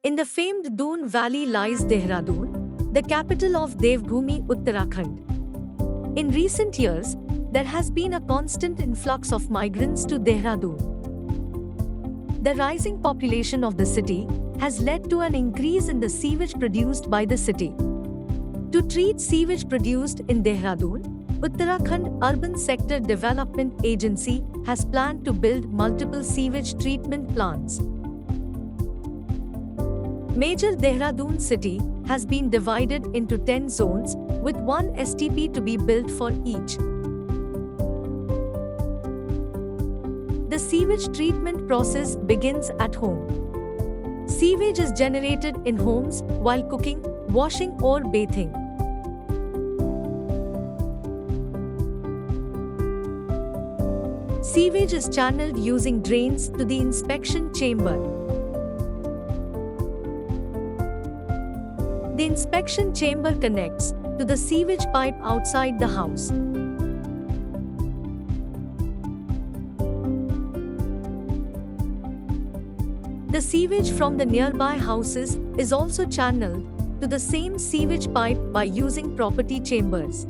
In the famed Doon Valley lies Dehradun, the capital of Devbhoomi, Uttarakhand. In recent years, there has been a constant influx of migrants to Dehradun. The rising population of the city has led to an increase in the sewage produced by the city. To treat sewage produced in Dehradun, Uttarakhand Urban Sector Development Agency has planned to build multiple sewage treatment plants. Major Dehradun city has been divided into 10 zones, with one STP to be built for each. The sewage treatment process begins at home. Sewage is generated in homes while cooking, washing or bathing. Sewage is channeled using drains to the inspection chamber. The inspection chamber connects to the sewage pipe outside the house. The sewage from the nearby houses is also channeled to the same sewage pipe by using property chambers.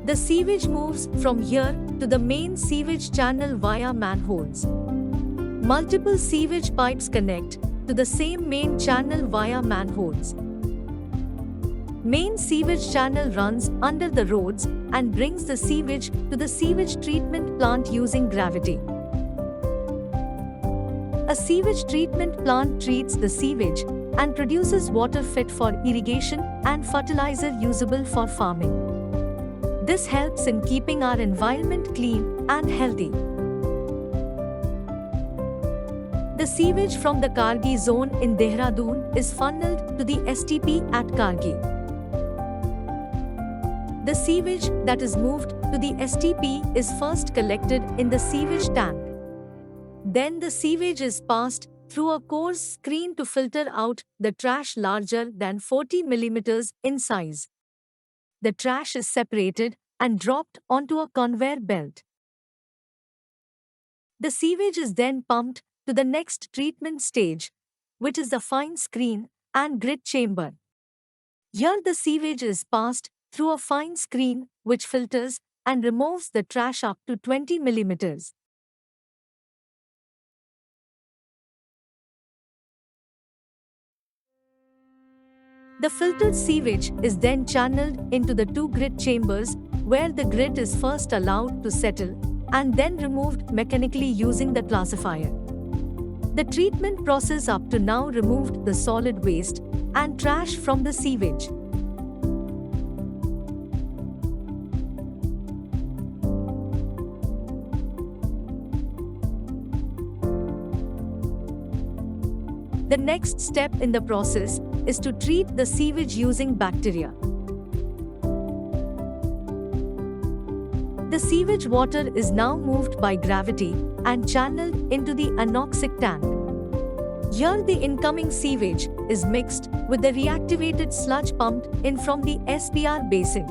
The sewage moves from here to the main sewage channel via manholes. Multiple sewage pipes connect to the same main channel via manholes. Main sewage channel runs under the roads and brings the sewage to the sewage treatment plant using gravity. A sewage treatment plant treats the sewage and produces water fit for irrigation and fertilizer usable for farming. This helps in keeping our environment clean and healthy. The sewage from the Kargi zone in Dehradun is funneled to the STP at Kargi. The sewage that is moved to the STP is first collected in the sewage tank. Then the sewage is passed through a coarse screen to filter out the trash larger than 40 mm in size. The trash is separated and dropped onto a conveyor belt. The sewage is then pumped to the next treatment stage, which is the fine screen and grit chamber. Here the sewage is passed through a fine screen which filters and removes the trash up to 20 mm. The filtered sewage is then channeled into the two grit chambers, where the grit is first allowed to settle and then removed mechanically using the classifier. The treatment process up to now removed the solid waste and trash from the sewage. The next step in the process is to treat the sewage using bacteria. The sewage water is now moved by gravity and channeled into the anoxic tank. Here the incoming sewage is mixed with the reactivated sludge pumped in from the SBR basin.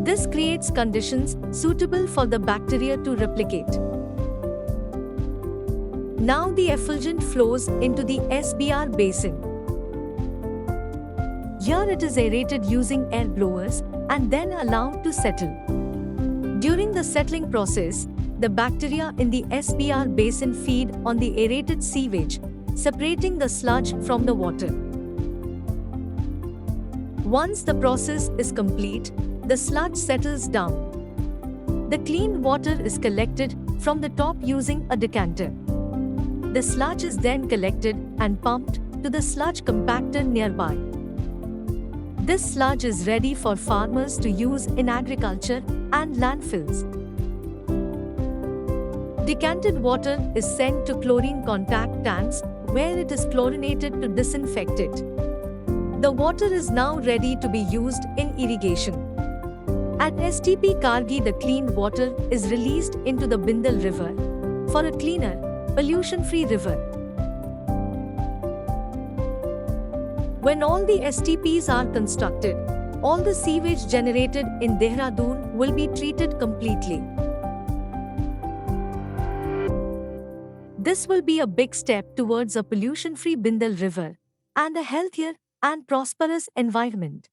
This creates conditions suitable for the bacteria to replicate. Now the effulgent flows into the SBR basin. Here it is aerated using air blowers and then allowed to settle. During the settling process, the bacteria in the SBR basin feed on the aerated sewage, separating the sludge from the water. Once the process is complete, the sludge settles down. The clean water is collected from the top using a decanter. The sludge is then collected and pumped to the sludge compactor nearby. This sludge is ready for farmers to use in agriculture and landfills. Decanted water is sent to chlorine contact tanks where it is chlorinated to disinfect it. The water is now ready to be used in irrigation. At STP Kargi, the cleaned water is released into the Bindal River for a cleaner, pollution-free river. When all the STPs are constructed, all the sewage generated in Dehradun will be treated completely. This will be a big step towards a pollution-free Bindal River, and a healthier and prosperous environment.